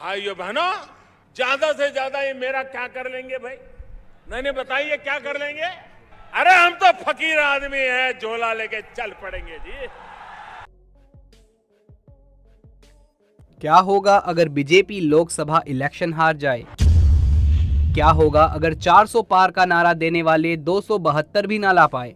भाइयों बहनों, ज्यादा से ज्यादा ये मेरा क्या कर लेंगे भाई? नहीं बताइए क्या कर लेंगे? अरे हम तो फकीर आदमी हैं, झोला लेके चल पड़ेंगे जी। क्या होगा अगर बीजेपी लोकसभा इलेक्शन हार जाए? क्या होगा अगर 400 पार का नारा देने वाले 272 भी ना ला पाए?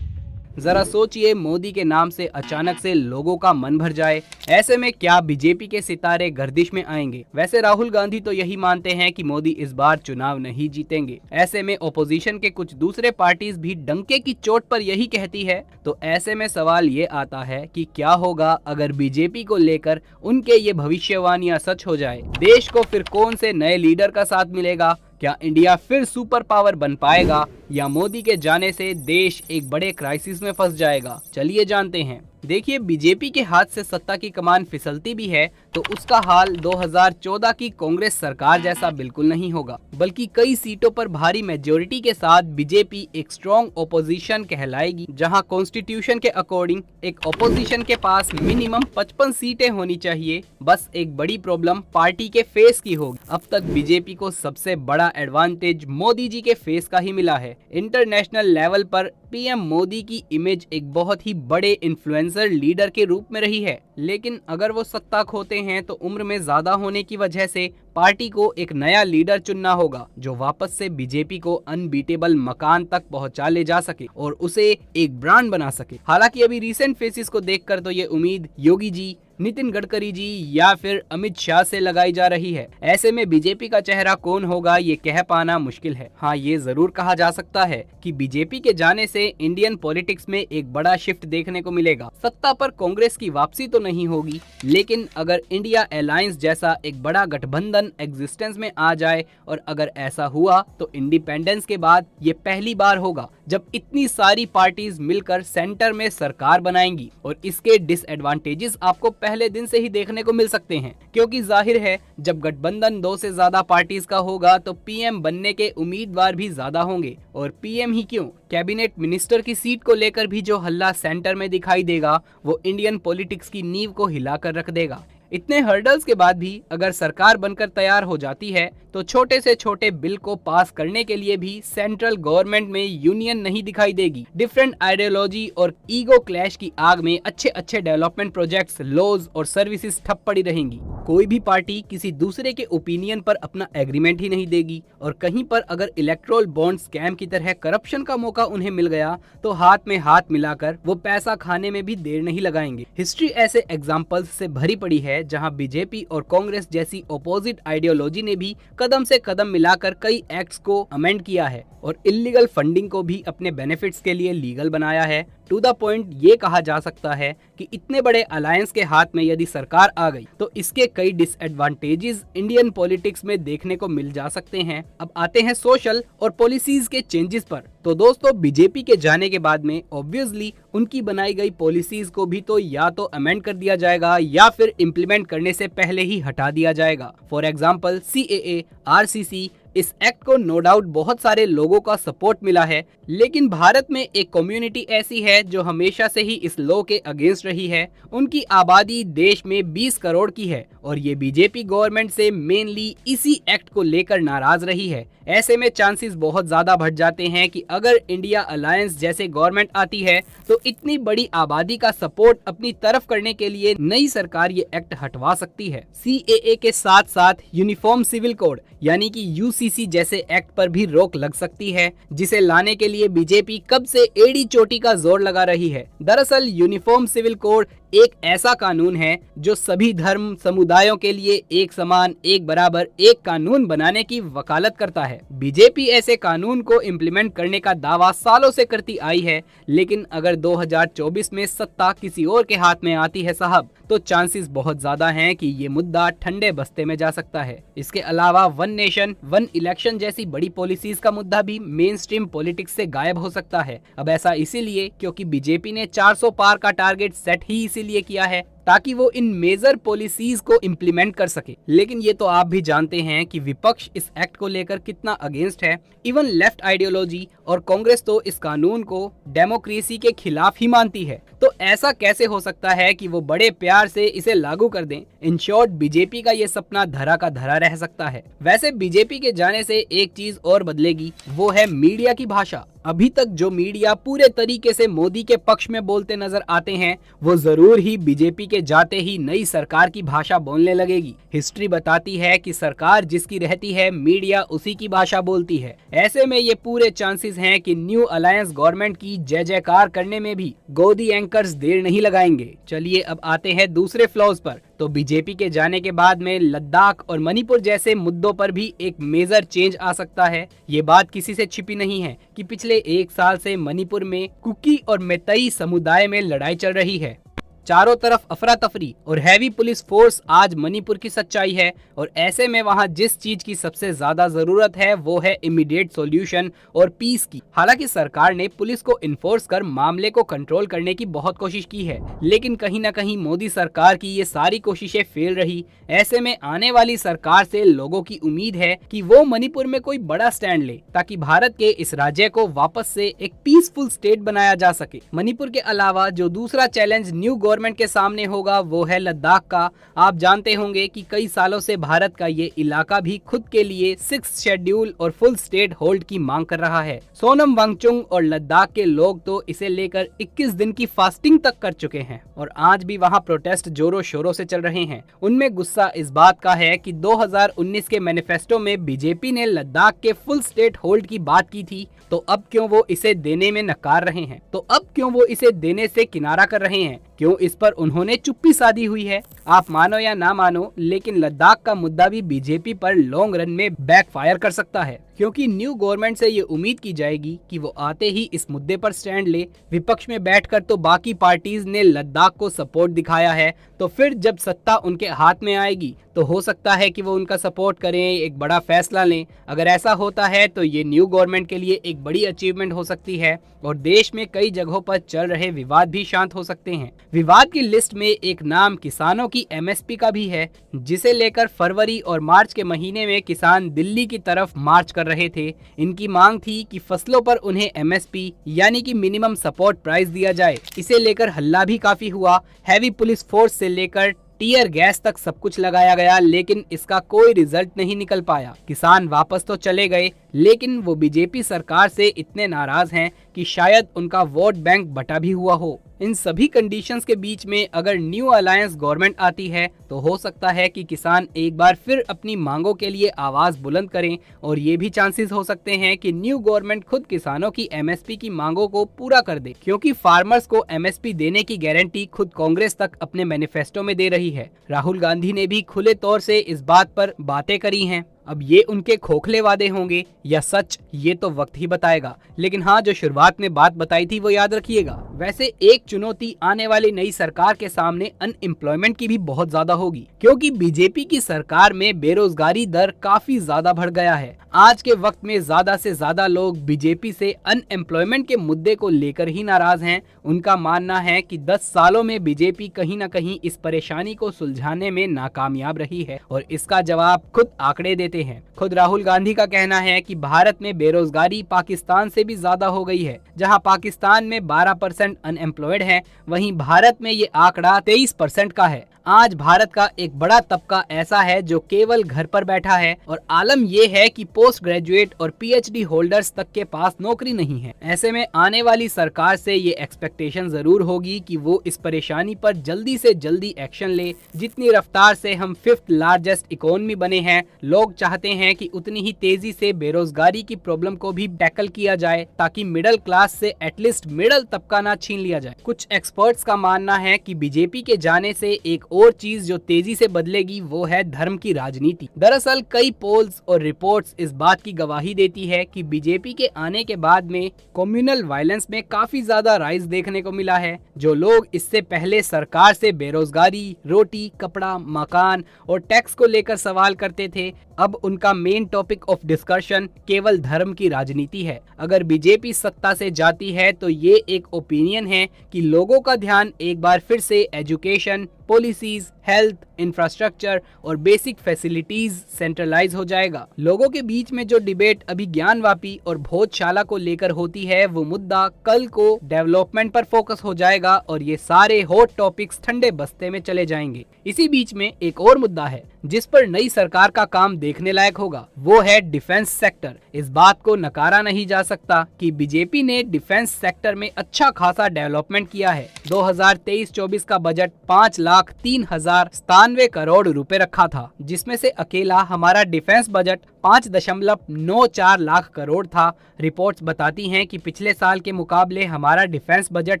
जरा सोचिए, मोदी के नाम से अचानक से लोगों का मन भर जाए। ऐसे में क्या बीजेपी के सितारे गर्दिश में आएंगे? वैसे राहुल गांधी तो यही मानते हैं कि मोदी इस बार चुनाव नहीं जीतेंगे। ऐसे में ओपोजिशन के कुछ दूसरे पार्टीज भी डंके की चोट पर यही कहती है। तो ऐसे में सवाल ये आता है कि क्या होगा अगर बीजेपी को लेकर उनके ये भविष्यवाणियां सच हो जाए? देश को फिर कौन से नए लीडर का साथ मिलेगा? क्या इंडिया फिर सुपर पावर बन पाएगा या मोदी के जाने से देश एक बड़े क्राइसिस में फंस जाएगा? चलिए जानते हैं। देखिए, बीजेपी के हाथ से सत्ता की कमान फिसलती भी है तो उसका हाल 2014 की कांग्रेस सरकार जैसा बिल्कुल नहीं होगा, बल्कि कई सीटों पर भारी मेजोरिटी के साथ बीजेपी एक स्ट्रॉन्ग ओपोजिशन कहलाएगी, जहां कॉन्स्टिट्यूशन के अकॉर्डिंग एक ओपोजिशन के पास मिनिमम 55 सीटें होनी चाहिए। बस एक बड़ी प्रॉब्लम पार्टी के फेस की होगी। अब तक बीजेपी को सबसे बड़ा एडवांटेज मोदी जी के फेस का ही मिला है। इंटरनेशनल लेवल पर पीएम मोदी की इमेज एक बहुत ही बड़े इन्फ्लुएंसर लीडर के रूप में रही है, लेकिन अगर वो सत्ता खोते हैं तो उम्र में ज्यादा होने की वजह से पार्टी को एक नया लीडर चुनना होगा जो वापस से बीजेपी को अनबीटेबल मकान तक पहुंचा ले जा सके और उसे एक ब्रांड बना सके। हालांकि अभी रिसेंट फेसिस को देखकर तो ये उम्मीद योगी जी, नितिन गडकरी जी या फिर अमित शाह से लगाई जा रही है। ऐसे में बीजेपी का चेहरा कौन होगा ये कह पाना मुश्किल है। हाँ, ये जरूर कहा जा सकता है कि बीजेपी के जाने से इंडियन पॉलिटिक्स में एक बड़ा शिफ्ट देखने को मिलेगा। सत्ता पर कांग्रेस की वापसी तो नहीं होगी, लेकिन अगर इंडिया अलायंस जैसा एक बड़ा गठबंधन एग्जिस्टेंस में आ जाए और अगर ऐसा हुआ तो इंडिपेंडेंस के बाद ये पहली बार होगा जब इतनी सारी पार्टीज मिलकर सेंटर में सरकार बनाएंगी। और इसके डिसएडवांटेजेस आपको पहले दिन से ही देखने को मिल सकते हैं, क्योंकि जाहिर है जब गठबंधन 2 से ज्यादा पार्टीज का होगा तो पीएम बनने के उम्मीदवार भी ज्यादा होंगे। और पीएम ही क्यों, कैबिनेट मिनिस्टर की सीट को लेकर भी जो हल्ला सेंटर में दिखाई देगा वो इंडियन पॉलिटिक्स की नींव को हिलाकर रख देगा। इतने हर्डल्स के बाद भी अगर सरकार बनकर तैयार हो जाती है तो छोटे से छोटे बिल को पास करने के लिए भी सेंट्रल गवर्नमेंट में यूनियन नहीं दिखाई देगी। डिफरेंट आइडियोलॉजी और ईगो क्लैश की आग में अच्छे अच्छे डेवलपमेंट प्रोजेक्ट्स, लॉज और सर्विसेज ठप पड़ी रहेंगी। कोई भी पार्टी किसी दूसरे के ओपिनियन पर अपना एग्रीमेंट ही नहीं देगी और कहीं पर अगर इलेक्ट्रोल बॉन्ड स्कैम की तरह करप्शन का मौका उन्हें मिल गया तो हाथ में हाथ मिलाकर वो पैसा खाने में भी देर नहीं लगाएंगे। हिस्ट्री ऐसे एग्जाम्पल्स से भरी पड़ी है जहां बीजेपी और कांग्रेस जैसी अपोजिट आइडियोलॉजी ने भी कदम से कदम मिलाकर कई एक्ट्स को अमेंड किया है और इलीगल फंडिंग को भी अपने बेनिफिट्स के लिए लीगल बनाया है। टू द पॉइंट ये कहा जा सकता है कि इतने बड़े अलायंस के हाथ में यदि सरकार आ गई तो इसके कई डिसएडवांटेजेस इंडियन पॉलिटिक्स में देखने को मिल जा सकते हैं। अब आते हैं सोशल और पॉलिसीज के चेंजेस पर। तो दोस्तों, बीजेपी के जाने के बाद में ऑब्वियसली उनकी बनाई गई पॉलिसीज को भी तो या तो अमेंड कर दिया जाएगा या फिर इम्प्लीमेंट करने से पहले ही हटा दिया जाएगा। फॉर एग्जाम्पल CAA, RCC, इस एक्ट को नो डाउट बहुत सारे लोगों का सपोर्ट मिला है, लेकिन भारत में एक कम्युनिटी ऐसी है जो हमेशा से ही इस लॉ के अगेंस्ट रही है। उनकी आबादी देश में 20 करोड़ की है और ये बीजेपी गवर्नमेंट से मेनली इसी एक्ट को लेकर नाराज रही है। ऐसे में चांसेस बहुत ज्यादा बढ़ जाते हैं कि अगर इंडिया अलायंस जैसे गवर्नमेंट आती है तो इतनी बड़ी आबादी का सपोर्ट अपनी तरफ करने के लिए नई सरकार ये एक्ट हटवा सकती है। CAA के साथ साथ यूनिफॉर्म सिविल कोड यानी कि UCC जैसे एक्ट पर भी रोक लग सकती है, जिसे लाने के लिए बीजेपी कब से एड़ी चोटी का जोर लगा रही है। दरअसल यूनिफॉर्म सिविल कोड एक ऐसा कानून है जो सभी धर्म समुदायों के लिए एक समान, एक बराबर, एक कानून बनाने की वकालत करता है। बीजेपी ऐसे कानून को इम्प्लीमेंट करने का दावा सालों से करती आई है, लेकिन अगर 2024 में सत्ता किसी और के हाथ में आती है साहब, तो चांसेस बहुत ज्यादा हैं कि ये मुद्दा ठंडे बस्ते में जा सकता है। इसके अलावा वन नेशन वन इलेक्शन जैसी बड़ी पॉलिसीज का मुद्दा भी मेन स्ट्रीम पॉलिटिक्स से गायब हो सकता है। अब ऐसा इसीलिए क्योंकि बीजेपी ने 400 पार का टारगेट सेट ही इसीलिए किया है ताकि वो इन मेजर पॉलिसीज को इम्प्लीमेंट कर सके। लेकिन ये तो आप भी जानते हैं कि विपक्ष इस एक्ट को लेकर कितना अगेंस्ट है। इवन लेफ्ट आइडियोलॉजी और कांग्रेस तो इस कानून को डेमोक्रेसी के खिलाफ ही मानती है। तो ऐसा कैसे हो सकता है कि वो बड़े प्यार से इसे लागू कर दें? इन शॉर्ट, बीजेपी का ये सपना धरा का धरा रह सकता है। वैसे बीजेपी के जाने से एक चीज और बदलेगी, वो है मीडिया की भाषा। अभी तक जो मीडिया पूरे तरीके से मोदी के पक्ष में बोलते नजर आते हैं, वो जरूर ही बीजेपी के जाते ही नई सरकार की भाषा बोलने लगेगी। हिस्ट्री बताती है कि सरकार जिसकी रहती है, मीडिया उसी की भाषा बोलती है। ऐसे में ये पूरे चांसेस हैं कि न्यू अलायंस गवर्नमेंट की जय जयकार करने में भी गोदी एंकर्स देर नहीं लगाएंगे। चलिए अब आते हैं दूसरे फ्लॉज पर। तो बीजेपी के जाने के बाद में लद्दाख और मणिपुर जैसे मुद्दों पर भी एक मेजर चेंज आ सकता है। ये बात किसी से छिपी नहीं है कि पिछले एक साल से मणिपुर में कुकी और मैतेई समुदाय में लड़ाई चल रही है। चारों तरफ अफरा तफरी और हैवी पुलिस फोर्स आज मणिपुर की सच्चाई है। और ऐसे में वहां जिस चीज की सबसे ज्यादा जरूरत है वो है इमीडिएट सॉल्यूशन और पीस की। हालांकि सरकार ने पुलिस को इन्फोर्स कर मामले को कंट्रोल करने की बहुत कोशिश की है, लेकिन कहीं न कहीं मोदी सरकार की ये सारी कोशिशें फेल रही। ऐसे में आने वाली सरकार से लोगों की उम्मीद है कि वो मणिपुर में कोई बड़ा स्टैंड ले, ताकि भारत के इस राज्य को वापस से एक पीसफुल स्टेट बनाया जा सके। मणिपुर के अलावा जो दूसरा चैलेंज न्यू गवर्नमेंट के सामने होगा वो है लद्दाख का। आप जानते होंगे कि कई सालों से भारत का ये इलाका भी खुद के लिए 6th शेड्यूल और फुल स्टेट होल्ड की मांग कर रहा है। सोनम वांगचुक और लद्दाख के लोग तो इसे लेकर 21 दिन की फास्टिंग तक कर चुके हैं और आज भी वहां प्रोटेस्ट जोरों शोरों से चल रहे हैं। उनमें गुस्सा इस बात का है कि 2019 के मैनिफेस्टो में बीजेपी ने लद्दाख के फुल स्टेट होल्ड की बात की थी, तो अब क्यों वो इसे देने में नकार रहे हैं? तो अब क्यों वो इसे देने से किनारा कर रहे हैं? क्यों इस पर उन्होंने चुप्पी साधी हुई है? आप मानो या ना मानो, लेकिन लद्दाख का मुद्दा भी बीजेपी पर लॉन्ग रन में बैकफायर कर सकता है, क्योंकि न्यू गवर्नमेंट से ये उम्मीद की जाएगी कि वो आते ही इस मुद्दे पर स्टैंड ले। विपक्ष में बैठकर तो बाकी पार्टीज ने लद्दाख को सपोर्ट दिखाया है, तो फिर जब सत्ता उनके हाथ में आएगी तो हो सकता है कि वो उनका सपोर्ट करें, एक बड़ा फैसला लें। अगर ऐसा होता है तो ये न्यू गवर्नमेंट के लिए एक बड़ी अचीवमेंट हो सकती है और देश में कई जगहों पर चल रहे विवाद भी शांत हो सकते हैं। विवाद की लिस्ट में एक नाम किसानों की एमएसपी का भी है, जिसे लेकर फरवरी और मार्च के महीने में किसान दिल्ली की तरफ मार्च कर रहे थे। इनकी मांग थी कि फसलों पर उन्हें एमएसपी यानी कि मिनिमम सपोर्ट प्राइस दिया जाए। इसे लेकर हल्ला भी काफी हुआ। हैवी पुलिस फोर्स से लेकर टीयर गैस तक सब कुछ लगाया गया, लेकिन इसका कोई रिजल्ट नहीं निकल पाया। किसान वापस तो चले गए, लेकिन वो बीजेपी सरकार से इतने नाराज हैं कि शायद उनका वोट बैंक बटा भी हुआ हो। इन सभी कंडीशंस के बीच में अगर न्यू अलायंस गवर्नमेंट आती है तो हो सकता है कि किसान एक बार फिर अपनी मांगों के लिए आवाज बुलंद करें और ये भी चांसेस हो सकते हैं कि न्यू गवर्नमेंट खुद किसानों की एमएसपी की मांगों को पूरा कर दे, क्योंकि फार्मर्स को एमएसपी देने की गारंटी खुद कांग्रेस तक अपने मैनिफेस्टो में दे रही है। राहुल गांधी ने भी खुले तौर से इस बात पर बातें करी हैं। अब ये उनके खोखले वादे होंगे या सच, ये तो वक्त ही बताएगा। लेकिन हाँ, जो शुरुआत में बात बताई थी वो याद रखिएगा। वैसे एक चुनौती आने वाली नई सरकार के सामने अनएम्प्लॉयमेंट की भी बहुत ज्यादा होगी, क्योंकि बीजेपी की सरकार में बेरोजगारी दर काफी ज्यादा बढ़ गया है। आज के वक्त में ज्यादा से ज्यादा लोग बीजेपी से अनएम्प्लॉयमेंट के मुद्दे को लेकर ही नाराज हैं। उनका मानना है कि 10 सालों में बीजेपी कहीं न कहीं इस परेशानी को सुलझाने में नाकामयाब रही है और इसका जवाब खुद आंकड़े देते हैं। खुद राहुल गांधी का कहना है कि भारत में बेरोजगारी पाकिस्तान से भी ज्यादा हो गई है। जहां पाकिस्तान में 12% अनएम्प्लॉयड है, वहीं भारत में ये आंकड़ा 23% का है। आज भारत का एक बड़ा तबका ऐसा है जो केवल घर पर बैठा है और आलम यह है कि पोस्ट ग्रेजुएट और पीएचडी होल्डर्स तक के पास नौकरी नहीं है। ऐसे में आने वाली सरकार से ये एक्सपेक्टेशन जरूर होगी कि वो इस परेशानी पर जल्दी से जल्दी एक्शन ले। जितनी रफ्तार से हम 5th लार्जेस्ट इकोनॉमी बने हैं, लोग चाहते हैं कि उतनी ही तेजी से बेरोजगारी की प्रॉब्लम को भी टैकल किया जाए, ताकि मिडिल क्लास से एटलीस्ट मिडिल तबका ना छीन लिया जाए। कुछ एक्सपर्ट्स का मानना है कि बीजेपी के जाने से एक और चीज जो तेजी से बदलेगी वो है धर्म की राजनीति। दरअसल कई पोल्स और रिपोर्ट्स इस बात की गवाही देती है कि बीजेपी के आने के बाद में कम्युनल वायलेंस में काफी ज्यादा राइज देखने को मिला है। जो लोग इससे पहले सरकार से बेरोजगारी, रोटी, कपड़ा, मकान और टैक्स को लेकर सवाल करते थे, अब उनका मेन टॉपिक ऑफ डिस्कशन केवल धर्म की राजनीति है। अगर बीजेपी सत्ता से जाती है तो ये एक ओपिनियन है कि लोगों का ध्यान एक बार फिर से एजुकेशन, पॉलिसीज, हेल्थ, इंफ्रास्ट्रक्चर और बेसिक फैसिलिटीज सेंट्रलाइज हो जाएगा। लोगों के बीच में जो डिबेट अभी ज्ञानवापी और भोजशाला को लेकर होती है, वो मुद्दा कल को डेवलपमेंट पर फोकस हो जाएगा और ये सारे हॉट टॉपिक्स ठंडे बस्ते में चले जाएंगे। इसी बीच में एक और मुद्दा है जिस पर नई सरकार का काम देखने लायक होगा, वो है डिफेंस सेक्टर। इस बात को नकारा नहीं जा सकता कि बीजेपी ने डिफेंस सेक्टर में अच्छा खासा डेवलपमेंट किया है। 2023-24 का बजट 5,03,97 करोड़ रुपए रखा था, जिसमें से अकेला हमारा डिफेंस बजट 5.94 लाख करोड़ था। रिपोर्ट्स बताती हैं कि पिछले साल के मुकाबले हमारा डिफेंस बजट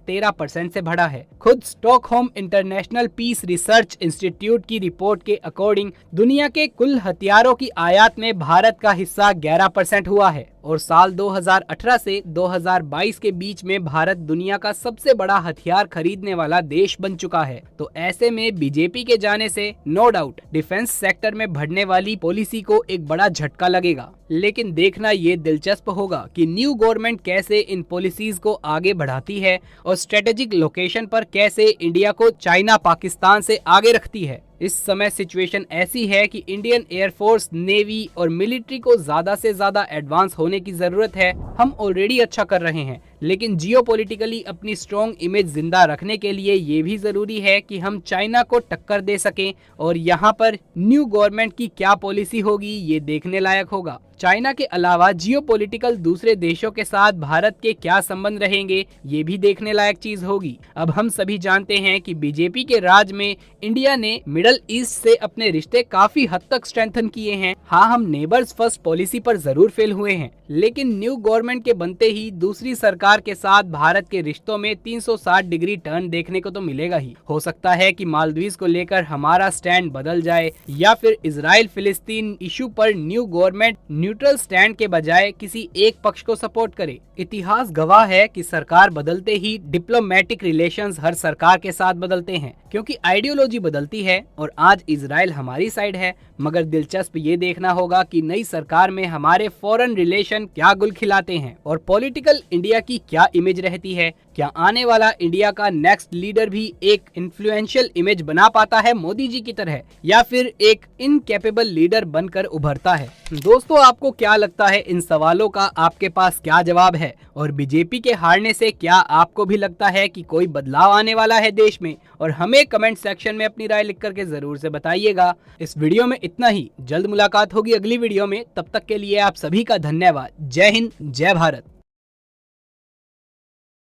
13% से बढ़ा है। खुद Stockholm International Peace Research Institute की रिपोर्ट के अकॉर्डिंग दुनिया के कुल हथियारों की आयात में भारत का हिस्सा 11% हुआ है और साल 2018 से 2022 के बीच में भारत दुनिया का सबसे बड़ा हथियार खरीदने वाला देश बन चुका है। तो ऐसे में बीजेपी के जाने से नो डाउट डिफेंस सेक्टर में बढ़ने वाली पॉलिसी को एक बड़ा झटका लगेगा। लेकिन देखना ये दिलचस्प होगा कि न्यू गवर्नमेंट कैसे इन पॉलिसीज को आगे बढ़ाती है और स्ट्रेटेजिक लोकेशन पर कैसे इंडिया को चाइना पाकिस्तान से आगे रखती है। इस समय सिचुएशन ऐसी है कि इंडियन एयरफोर्स, नेवी और मिलिट्री को ज्यादा से ज्यादा एडवांस होने की जरूरत है। हम ऑलरेडी अच्छा कर रहे हैं, लेकिन जियोपॉलिटिकली अपनी स्ट्रॉन्ग इमेज जिंदा रखने के लिए ये भी जरूरी है कि हम चाइना को टक्कर दे सकें और यहाँ पर न्यू गवर्नमेंट की क्या पॉलिसी होगी ये देखने लायक होगा। चाइना के अलावा जियोपॉलिटिकल दूसरे देशों के साथ भारत के क्या संबंध रहेंगे ये भी देखने लायक चीज होगी। अब हम सभी जानते हैं कि बीजेपी के राज में इंडिया ने मिडल ईस्ट से अपने रिश्ते काफी हद तक स्ट्रेंथन किए हैं। हाँ, हम नेबर्स फर्स्ट पॉलिसी पर जरूर फेल हुए हैं, लेकिन न्यू गवर्नमेंट के बनते ही दूसरी सरकार के साथ भारत के रिश्तों में 360 डिग्री टर्न देखने को तो मिलेगा ही। हो सकता है कि मालदीव्स को लेकर हमारा स्टैंड बदल जाए या फिर इजराइल फिलिस्तीन इशू पर न्यू गवर्नमेंट न्यूट्रल स्टैंड के बजाय किसी एक पक्ष को सपोर्ट करे। इतिहास गवाह है कि सरकार बदलते ही डिप्लोमेटिक रिलेशंस हर सरकार के साथ बदलते हैं, क्योंकि आइडियोलॉजी बदलती है और आज इजराइल हमारी साइड है। मगर दिलचस्प ये देखना होगा कि नई सरकार में हमारे फॉरेन रिलेशन क्या गुल खिलाते हैं और पॉलिटिकल इंडिया की क्या इमेज रहती है। क्या आने वाला इंडिया का नेक्स्ट लीडर भी एक इन्फ्लुएंशियल इमेज बना पाता है मोदी जी की तरह, या फिर एक इनकैपेबल लीडर बनकर उभरता है। दोस्तों, आपको क्या लगता है? इन सवालों का आपके पास क्या जवाब है? और बीजेपी के हारने से क्या आपको भी लगता है कि कोई बदलाव आने वाला है देश में? और हमें कमेंट सेक्शन में अपनी राय लिख करके जरूर से बताइएगा। इस वीडियो में इतना ही। जल्द मुलाकात होगी अगली वीडियो में। तब तक के लिए आप सभी का धन्यवाद। जय हिंद, जय भारत।